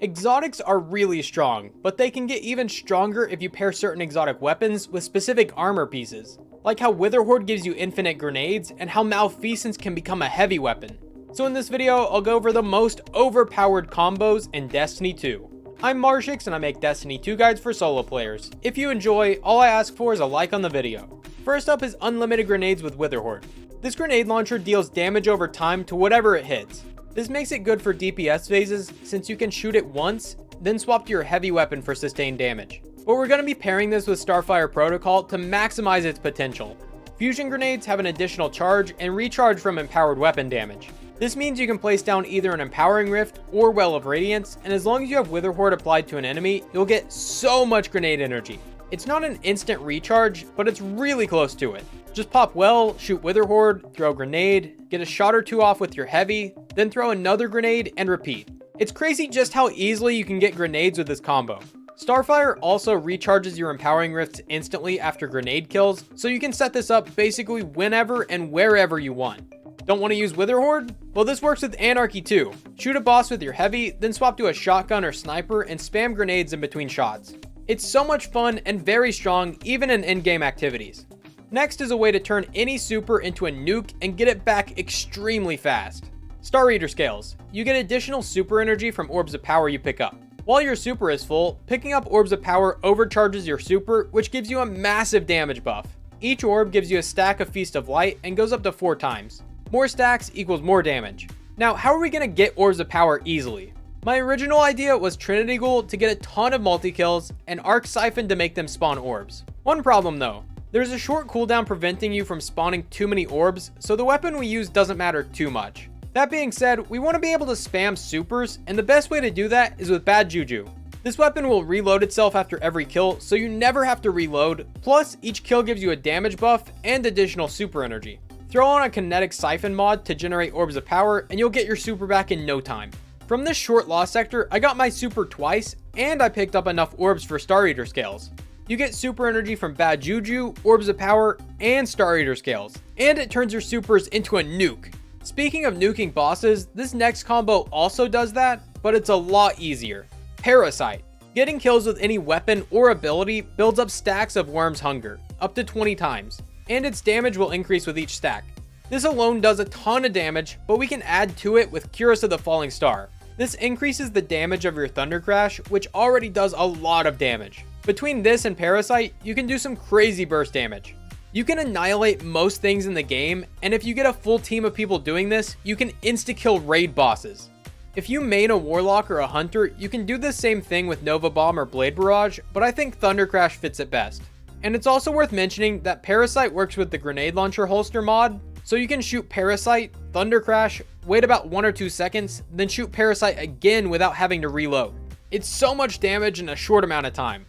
Exotics are really strong, but they can get even stronger if you pair certain exotic weapons with specific armor pieces, like how Witherhoard gives you infinite grenades and how malfeasance can become a heavy weapon. So in this video, I'll go over the most overpowered combos in Destiny 2. I'm Marshix and I make Destiny 2 guides for solo players. If you enjoy, all I ask for is a like on the video. First up is unlimited grenades with Witherhoard. This grenade launcher deals damage over time to whatever it hits. This makes it good for DPS phases since you can shoot it once, then swap to your heavy weapon for sustained damage. But we're going to be pairing this with Starfire Protocol to maximize its potential. Fusion grenades have an additional charge and recharge from empowered weapon damage. This means you can place down either an Empowering Rift or Well of Radiance, and as long as you have Witherhoard applied to an enemy, you'll get so much grenade energy. It's not an instant recharge, but it's really close to it. Just pop Well, shoot Witherhoard, throw a grenade, get a shot or two off with your heavy, then throw another grenade and repeat. It's crazy just how easily you can get grenades with this combo. Starfire also recharges your Empowering Rifts instantly after grenade kills, so you can set this up basically whenever and wherever you want. Don't want to use Witherhoard? Well, this works with Anarchy too. Shoot a boss with your heavy, then swap to a shotgun or sniper and spam grenades in between shots. It's so much fun and very strong even in in-game activities. Next is a way to turn any super into a nuke and get it back extremely fast. Star Eater Scales. You get additional super energy from orbs of power you pick up. While your super is full, picking up orbs of power overcharges your super, which gives you a massive damage buff. Each orb gives you a stack of Feast of Light and goes up to 4 times. More stacks equals more damage. Now, how are we going to get orbs of power easily? My original idea was Trinity Ghoul to get a ton of multi-kills and Arc Siphon to make them spawn orbs. One problem though, there's a short cooldown preventing you from spawning too many orbs, so the weapon we use doesn't matter too much. That being said, we want to be able to spam supers, and the best way to do that is with Bad Juju. This weapon will reload itself after every kill, so you never have to reload, plus each kill gives you a damage buff and additional super energy. Throw on a kinetic siphon mod to generate orbs of power, and you'll get your super back in no time. From this short loss sector, I got my super twice, and I picked up enough orbs for Star Eater Scales. You get super energy from Bad Juju, orbs of power, and Star Eater Scales, and it turns your supers into a nuke. Speaking of nuking bosses, this next combo also does that, but it's a lot easier. Parasite. Getting kills with any weapon or ability builds up stacks of Worm's Hunger, up to 20 times, and its damage will increase with each stack. This alone does a ton of damage, but we can add to it with Curse of the Falling Star. This increases the damage of your Thunder Crash, which already does a lot of damage. Between this and Parasite, you can do some crazy burst damage. You can annihilate most things in the game, and if you get a full team of people doing this, you can insta-kill raid bosses. If you main a Warlock or a Hunter, you can do the same thing with Nova Bomb or Blade Barrage, but I think Thunder Crash fits it best. And it's also worth mentioning that Parasite works with the Grenade Launcher Holster mod, so you can shoot Parasite, Thunder Crash, wait about 1 or 2 seconds, then shoot Parasite again without having to reload. It's so much damage in a short amount of time.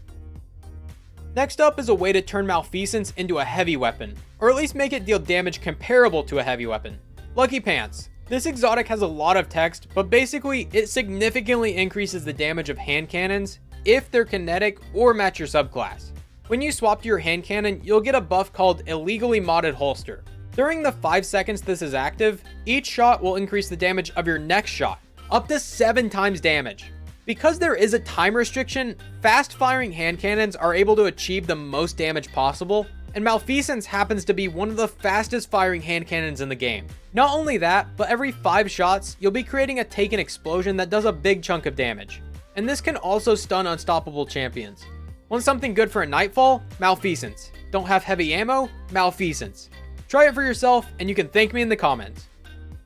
Next up is a way to turn Malfeasance into a heavy weapon, or at least make it deal damage comparable to a heavy weapon. Lucky Pants. This exotic has a lot of text, but basically it significantly increases the damage of hand cannons if they're kinetic or match your subclass. When you swap to your hand cannon, you'll get a buff called Illegally Modded Holster. During the 5 seconds this is active, each shot will increase the damage of your next shot, up to 7 times damage. Because there is a time restriction, fast-firing hand cannons are able to achieve the most damage possible, and Malfeasance happens to be one of the fastest-firing hand cannons in the game. Not only that, but every 5 shots, you'll be creating a Taken explosion that does a big chunk of damage. And this can also stun unstoppable champions. Want something good for a Nightfall? Malfeasance. Don't have heavy ammo? Malfeasance. Try it for yourself, and you can thank me in the comments.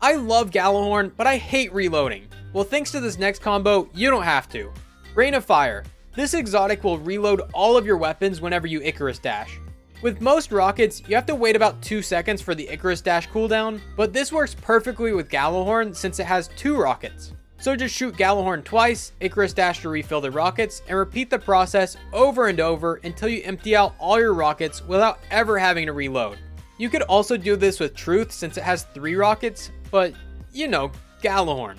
I love Gjallarhorn, but I hate reloading. Well, thanks to this next combo, you don't have to. Rain of Fire. This exotic will reload all of your weapons whenever you Icarus Dash. With most rockets, you have to wait about 2 seconds for the Icarus Dash cooldown, but this works perfectly with Gjallarhorn since it has 2 rockets. So just shoot Gjallarhorn twice, Icarus Dash to refill the rockets, and repeat the process over and over until you empty out all your rockets without ever having to reload. You could also do this with Truth since it has 3 rockets, but you know, Gjallarhorn.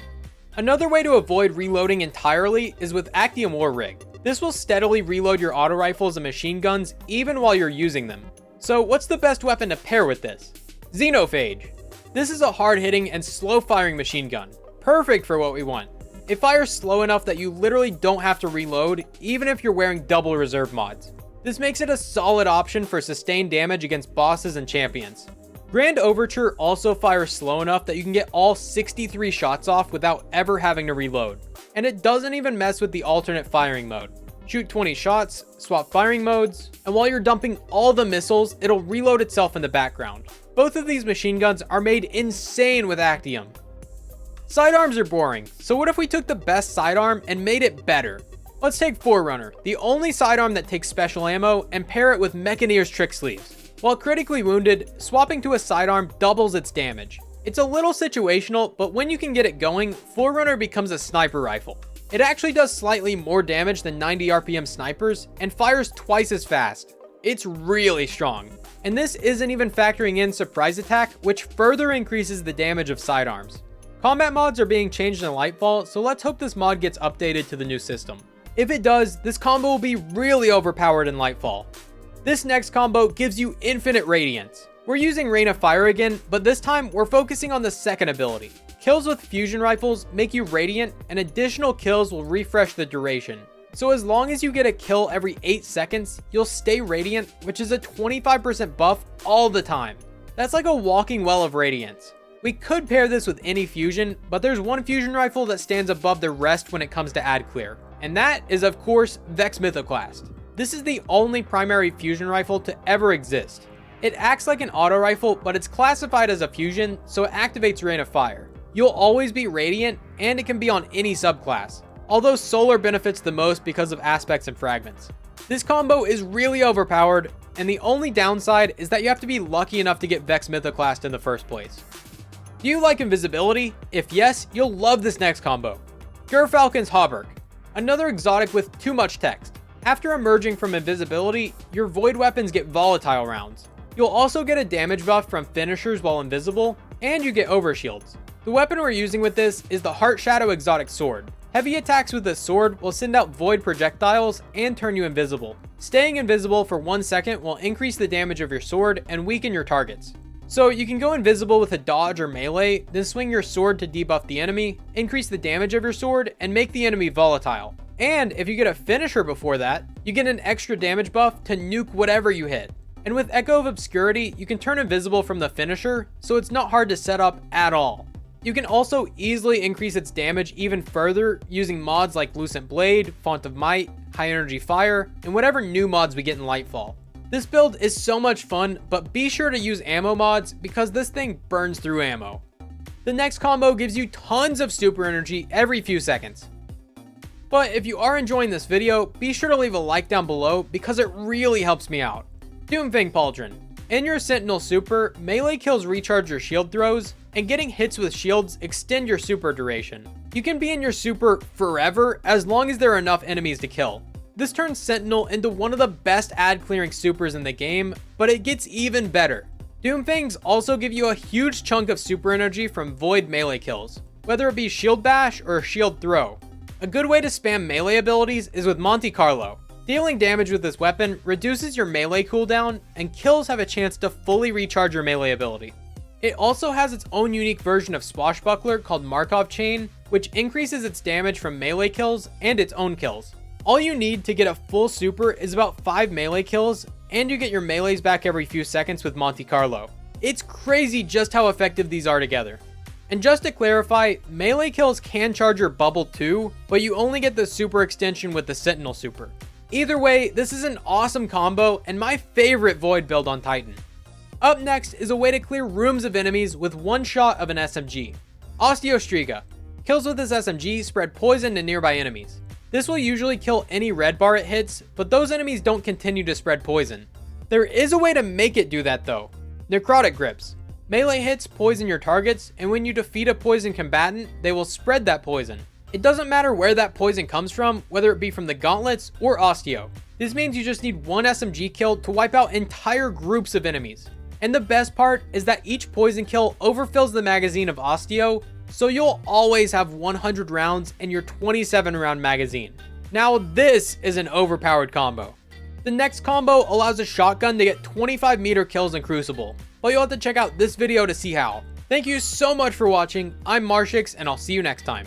Another way to avoid reloading entirely is with Actium War Rig. This will steadily reload your auto rifles and machine guns even while you're using them. So what's the best weapon to pair with this? Xenophage. This is a hard-hitting and slow-firing machine gun, perfect for what we want. It fires slow enough that you literally don't have to reload, even if you're wearing double reserve mods. This makes it a solid option for sustained damage against bosses and champions. Grand Overture also fires slow enough that you can get all 63 shots off without ever having to reload. And it doesn't even mess with the alternate firing mode. Shoot 20 shots, swap firing modes, and while you're dumping all the missiles, it'll reload itself in the background. Both of these machine guns are made insane with Actium. Sidearms are boring, so what if we took the best sidearm and made it better? Let's take Forerunner, the only sidearm that takes special ammo, and pair it with Mechaneer's Trick Sleeves. While critically wounded, swapping to a sidearm doubles its damage. It's a little situational, but when you can get it going, Forerunner becomes a sniper rifle. It actually does slightly more damage than 90 RPM snipers, and fires twice as fast. It's really strong. And this isn't even factoring in Surprise Attack, which further increases the damage of sidearms. Combat mods are being changed in Lightfall, so let's hope this mod gets updated to the new system. If it does, this combo will be really overpowered in Lightfall. This next combo gives you infinite radiance. We're using Rain of Fire again, but this time we're focusing on the second ability. Kills with fusion rifles make you radiant, and additional kills will refresh the duration. So as long as you get a kill every 8 seconds, you'll stay radiant, which is a 25% buff all the time. That's like a walking well of radiance. We could pair this with any fusion, but there's one fusion rifle that stands above the rest when it comes to ad clear, and that is of course Vex Mythoclast. This is the only primary fusion rifle to ever exist. It acts like an auto rifle, but it's classified as a fusion, so it activates Rain of Fire. You'll always be radiant, and it can be on any subclass, although solar benefits the most because of aspects and fragments. This combo is really overpowered, and the only downside is that you have to be lucky enough to get Vex Mythoclast in the first place. Do you like invisibility? If yes, you'll love this next combo. Gerfalcon's Hauberk, another exotic with too much text. After emerging from invisibility, your void weapons get volatile rounds. You'll also get a damage buff from finishers while invisible, and you get overshields. The weapon we're using with this is the Heart Shadow exotic sword. Heavy attacks with this sword will send out void projectiles and turn you invisible. Staying invisible for 1 second will increase the damage of your sword and weaken your targets. So you can go invisible with a dodge or melee, then swing your sword to debuff the enemy, increase the damage of your sword, and make the enemy volatile. And if you get a finisher before that, you get an extra damage buff to nuke whatever you hit. And with Echo of Obscurity, you can turn invisible from the finisher, so it's not hard to set up at all. You can also easily increase its damage even further using mods like Lucent Blade, Font of Might, High Energy Fire, and whatever new mods we get in Lightfall. This build is so much fun, but be sure to use ammo mods because this thing burns through ammo. The next combo gives you tons of super energy every few seconds. But if you are enjoying this video, be sure to leave a like down below because it really helps me out. Doomfang Pauldron. In your Sentinel super, melee kills recharge your shield throws, and getting hits with shields extend your super duration. You can be in your super forever as long as there are enough enemies to kill. This turns Sentinel into one of the best ad clearing supers in the game, but it gets even better. Doomfangs also give you a huge chunk of super energy from void melee kills, whether it be shield bash or shield throw. A good way to spam melee abilities is with Monte Carlo. Dealing damage with this weapon reduces your melee cooldown, and kills have a chance to fully recharge your melee ability. It also has its own unique version of Swashbuckler called Markov Chain, which increases its damage from melee kills and its own kills. All you need to get a full super is about 5 melee kills, and you get your melees back every few seconds with Monte Carlo. It's crazy just how effective these are together. And just to clarify, melee kills can charge your bubble too, but you only get the super extension with the Sentinel super. Either way, this is an awesome combo and my favorite void build on Titan. Up next is a way to clear rooms of enemies with one shot of an SMG. Osteostriga. Kills with this SMG spread poison to nearby enemies. This will usually kill any red bar it hits, but those enemies don't continue to spread poison. There is a way to make it do that though. Necrotic Grips. Melee hits poison your targets, and when you defeat a poison combatant, they will spread that poison. It doesn't matter where that poison comes from, whether it be from the gauntlets or Osteo. This means you just need one SMG kill to wipe out entire groups of enemies. And the best part is that each poison kill overfills the magazine of Osteo, so you'll always have 100 rounds in your 27 round magazine. Now this is an overpowered combo. The next combo allows a shotgun to get 25 meter kills in Crucible, but you'll have to check out this video to see how. Thank you so much for watching. I'm Marshix, and I'll see you next time.